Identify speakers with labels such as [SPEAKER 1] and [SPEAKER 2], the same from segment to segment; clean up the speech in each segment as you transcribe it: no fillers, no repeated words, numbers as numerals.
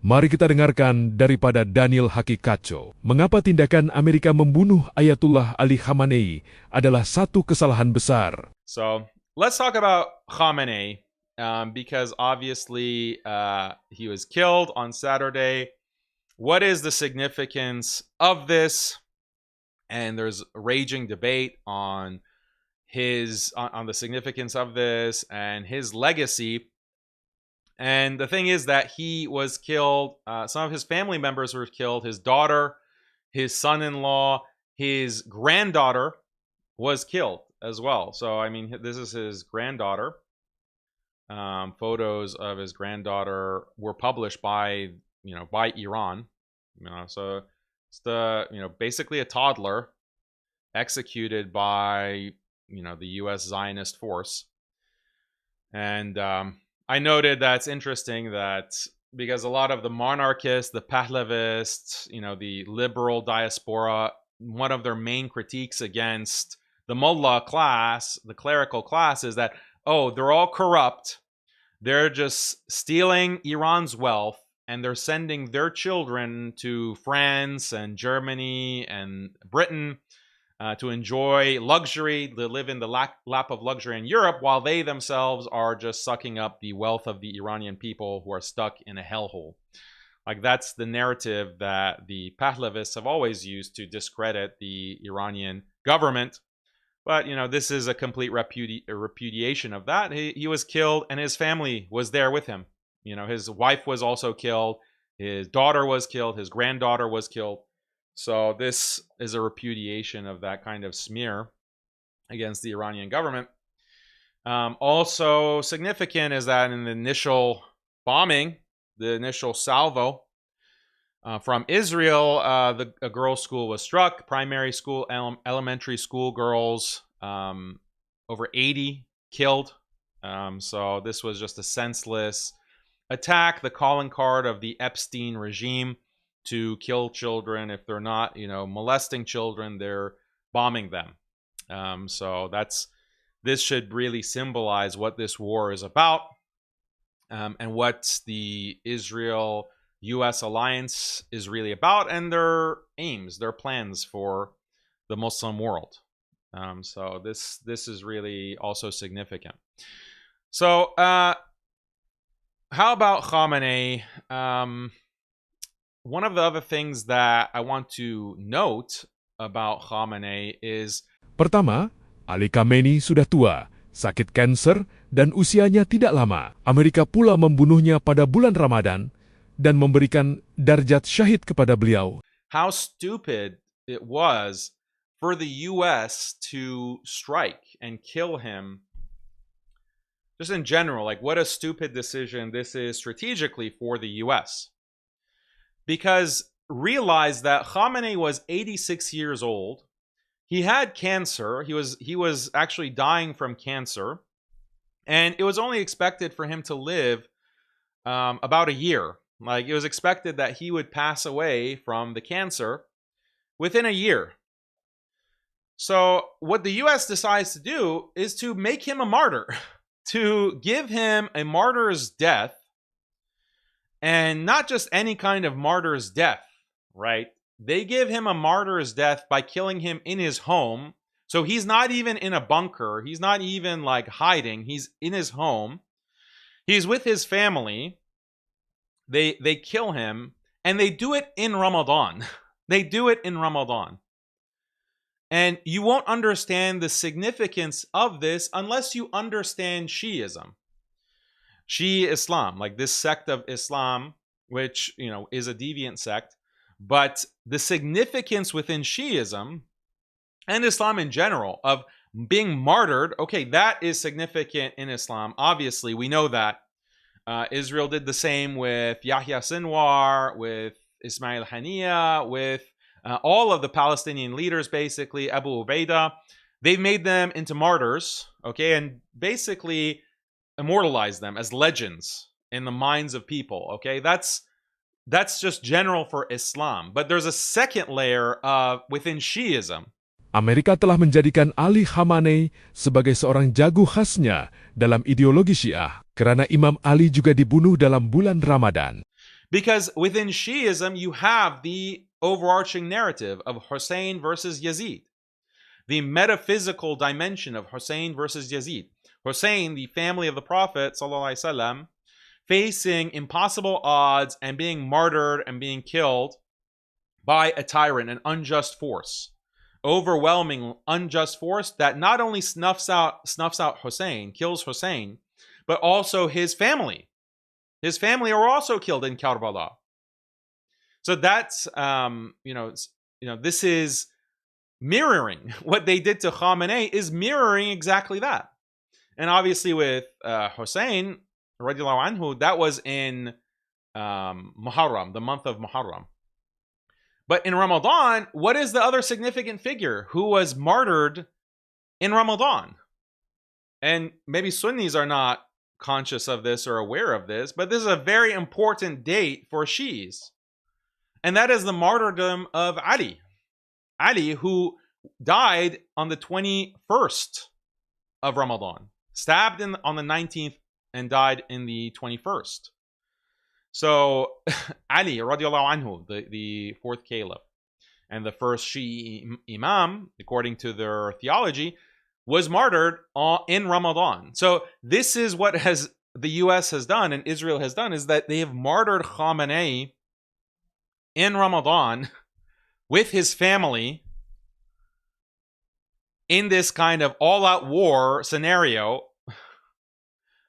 [SPEAKER 1] Mari kita dengarkan daripada Daniel Haqiqatjou. Mengapa tindakan Amerika membunuh Ayatullah Ali Khamenei adalah satu kesalahan besar.
[SPEAKER 2] So, let's talk about Khamenei, because obviously he was killed on Saturday. What is the significance of this? And there's raging debate on the significance of this and his legacy. And the thing is that he was killed. Some of his family members were killed. His daughter, his son-in-law, his granddaughter was killed as well. So, I mean, this is his granddaughter. Photos of his granddaughter were published by Iran. So it's basically a toddler executed by, the U.S. Zionist force. And I noted that's interesting that because a lot of the monarchists, the Pahlavists, the liberal diaspora, one of their main critiques against the mullah class, the clerical class, is that, they're all corrupt. They're just stealing Iran's wealth and they're sending their children to France and Germany and Britain to enjoy luxury, to live in the lap of luxury in Europe, while they themselves are just sucking up the wealth of the Iranian people who are stuck in a hellhole. Like, that's the narrative that the Pahlavists have always used to discredit the Iranian government. But, this is a complete repudiation of that. He was killed and his family was there with him. His wife was also killed. His daughter was killed. His granddaughter was killed. So this is a repudiation of that kind of smear against the Iranian government. Also significant is that in the initial bombing, the initial salvo from Israel, a girls' school was struck. Primary school, elementary school girls, over 80 killed. So this was just a senseless attack, the calling card of the Epstein regime to kill children. If they're not, molesting children, they're bombing them. So this should really symbolize what this war is about, and what the Israel-U.S. alliance is really about, and their aims, their plans for the Muslim world. So this is really also significant. So how about Khamenei? One of the other things that I want to note about Khamenei is...
[SPEAKER 1] Pertama, Ali Khamenei sudah tua, sakit kanker, dan usianya tidak lama. Amerika pula membunuhnya pada bulan Ramadan dan memberikan darjat syahid kepada beliau.
[SPEAKER 2] How stupid it was for the U.S. to strike and kill him. Just in general, like, what a stupid decision this is strategically for the U.S. Because realize that Khamenei was 86 years old. He had cancer. He was actually dying from cancer. And it was only expected for him to live about a year. Like, it was expected that he would pass away from the cancer within a year. So what the U.S. decides to do is to make him a martyr, to give him a martyr's death. And not just any kind of martyr's death, right? They give him a martyr's death by killing him in his home. So he's not even in a bunker. He's not even like hiding. He's in his home. He's with his family. They kill him, and they do it in Ramadan. They do it in Ramadan. And you won't understand the significance of this unless you understand Shi'ism. Shia Islam, like this sect of Islam, which, is a deviant sect. But the significance within Shi'ism and Islam in general of being martyred, okay, that is significant in Islam. Obviously, we know that. Israel did the same with Yahya Sinwar, with Ismail Haniyeh, with all of the Palestinian leaders, basically, Abu Ubaidah. They've made them into martyrs, okay, and basically immortalize them as legends in the minds of people, okay? That's just general for Islam. But there's a second layer within Shi'ism.
[SPEAKER 1] Amerika telah menjadikan Ali Khamenei sebagai seorang jago khasnya dalam ideologi Syiah, karena Imam Ali juga dibunuh dalam bulan Ramadan.
[SPEAKER 2] Because within Shiism, you have the overarching narrative of Hussein versus Yazid, the metaphysical dimension of Hussein versus Yazid. Hussein, the family of the Prophet, sallallahu alaihi wasallam, facing impossible odds and being martyred and being killed by a tyrant, an unjust force. Overwhelming unjust force that not only snuffs out Hussein, kills Hussein, but also his family. His family are also killed in Karbala. So that's this is mirroring what they did to Khamenei, is mirroring exactly that. And obviously with Hussein radiallahu anhu, that was in Muharram, the month of Muharram. But in Ramadan, what is the other significant figure who was martyred in Ramadan? And maybe Sunnis are not conscious of this or aware of this, but this is a very important date for Shiis. And that is the martyrdom of Ali. Ali, who died on the 21st of Ramadan, stabbed on the 19th and died in the 21st. So Ali radiallahu anhu, the fourth caliph and the first Shi'i imam, according to their theology, was martyred in Ramadan. So this is what the US has done and Israel has done, is that they have martyred Khamenei in Ramadan with his family in this kind of all-out war scenario.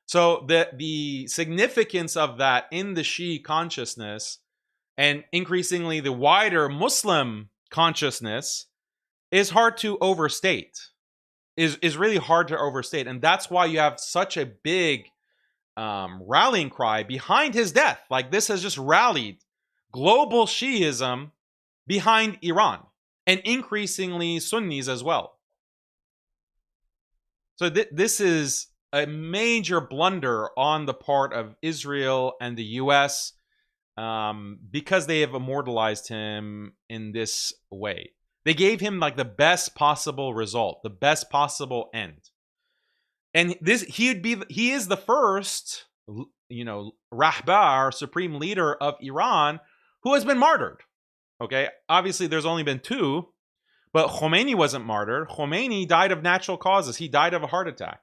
[SPEAKER 2] So the significance of that in the Shi'i consciousness, and increasingly the wider Muslim consciousness, is hard to overstate. Is really hard to overstate. And that's why you have such a big rallying cry behind his death. Like, this has just rallied global Shi'ism behind Iran, and increasingly Sunnis as well. So this is a major blunder on the part of Israel and the US, because they have immortalized him in this way. They gave him like the best possible result, the best possible end. And he is the first, Rahbar, supreme leader of Iran, who has been martyred. Okay, obviously there's only been two, but Khomeini wasn't martyred. Khomeini died of natural causes. He died of a heart attack.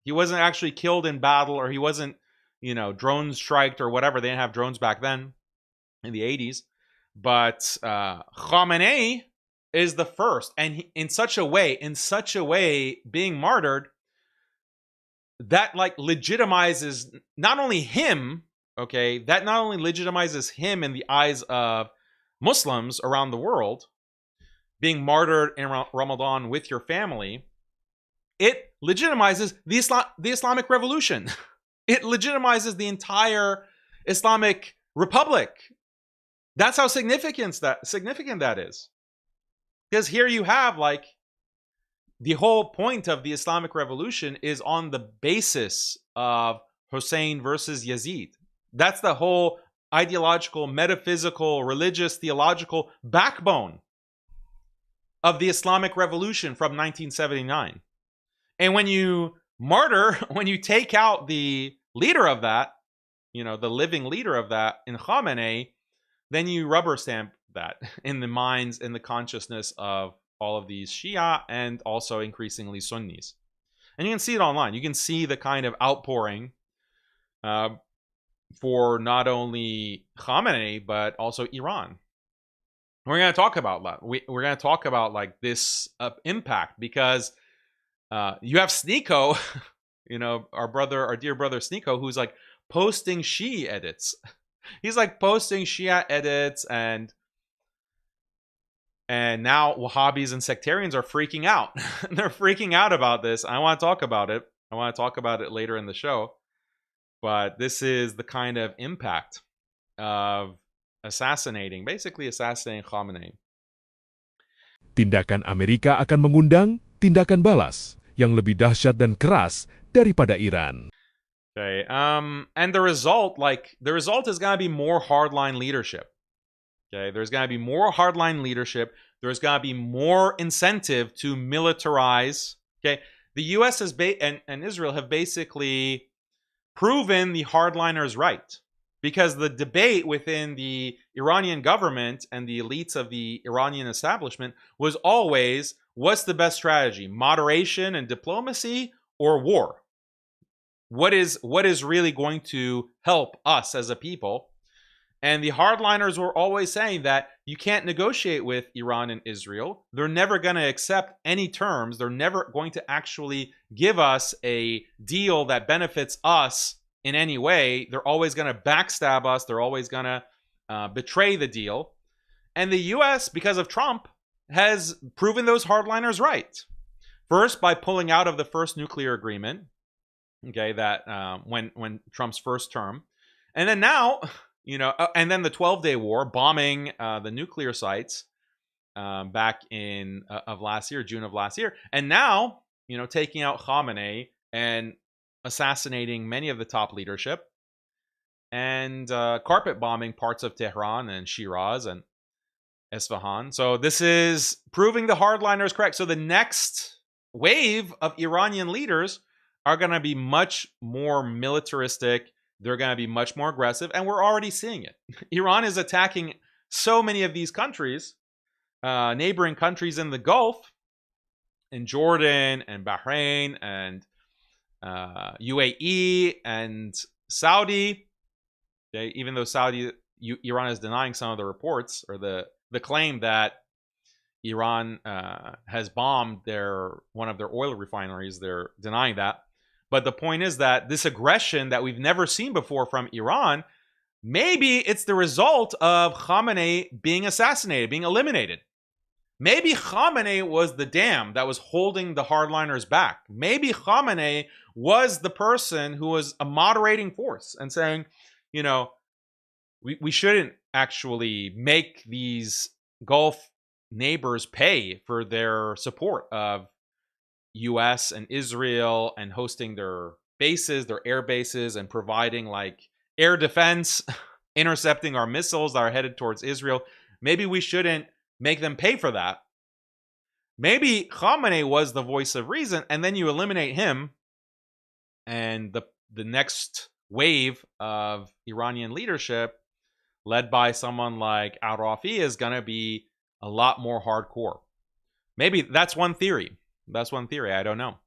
[SPEAKER 2] He wasn't actually killed in battle, or he wasn't, drone striked or whatever. They didn't have drones back then in the 80s. But Khamenei is the first, and in such a way, being martyred, that like legitimizes not only him, okay, that not only legitimizes him in the eyes of Muslims around the world, being martyred in Ramadan with your family, it legitimizes the Islamic Revolution. It legitimizes the entire Islamic Republic. That's how significant that is. Because here you have, like, the whole point of the Islamic Revolution is on the basis of Hussein versus Yazid. That's the whole ideological, metaphysical, religious, theological backbone of the Islamic Revolution from 1979. And when you take out the leader of that, the living leader of that in Khamenei, then you rubber stamp that in the minds, in the consciousness of all of these Shia and also increasingly Sunnis. And you can see it online. You can see the kind of outpouring for not only Khamenei, but also Iran. We're going to talk about that. We're going to talk about like this impact, because you have Sneeko, our dear brother Sneeko, who's like posting Shia edits. He's like posting Shia edits, and now Wahhabis and sectarians are freaking out. They're freaking out about this. I want to talk about it. I want to talk about it later in the show. But this is the kind of impact of basically assassinating Khamenei.
[SPEAKER 1] Tindakan Amerika akan mengundang tindakan balas yang lebih dahsyat dan keras daripada Iran.
[SPEAKER 2] Okay, and the result is going to be more hardline leadership. Okay, there's going to be more hardline leadership. There's going to be more incentive to militarize. Okay, the U.S. and Israel have basically proven the hardliners right. because the debate within the Iranian government and the elites of the Iranian establishment was always, what's the best strategy? Moderation and diplomacy or war? What is really going to help us as a people? And the hardliners were always saying that you can't negotiate with Iran and Israel. They're never going to accept any terms. They're never going to actually give us a deal that benefits us in any way. They're always going to backstab us. They're always going to betray the deal. And the U.S., because of Trump, has proven those hardliners right. First, by pulling out of the first nuclear agreement, okay, that when Trump's first term. And then now, and then the 12-day war, bombing the nuclear sites back in of last year, June of last year. And now, taking out Khamenei and assassinating many of the top leadership, and carpet bombing parts of Tehran and Shiraz and Isfahan. So this is proving the hardliners correct. So the next wave of Iranian leaders are going to be much more militaristic. They're going to be much more aggressive, and we're already seeing it. Iran is attacking so many of these countries, neighboring countries in the Gulf, in Jordan and Bahrain and UAE and Saudi. Okay, even though Iran is denying some of the reports or the claim that Iran has bombed one of their oil refineries, they're denying that. But the point is that this aggression that we've never seen before from Iran, maybe it's the result of Khamenei being assassinated, being eliminated. Maybe Khamenei was the dam that was holding the hardliners back. Maybe Khamenei was the person who was a moderating force and saying, we shouldn't actually make these Gulf neighbors pay for their support of US and Israel and hosting their bases, their air bases, and providing like air defense, intercepting our missiles that are headed towards Israel. Maybe we shouldn't make them pay for that. Maybe Khamenei was the voice of reason, and then you eliminate him, and the next wave of Iranian leadership, led by someone like al-Rafi, is going to be a lot more hardcore. Maybe that's one theory. I don't know.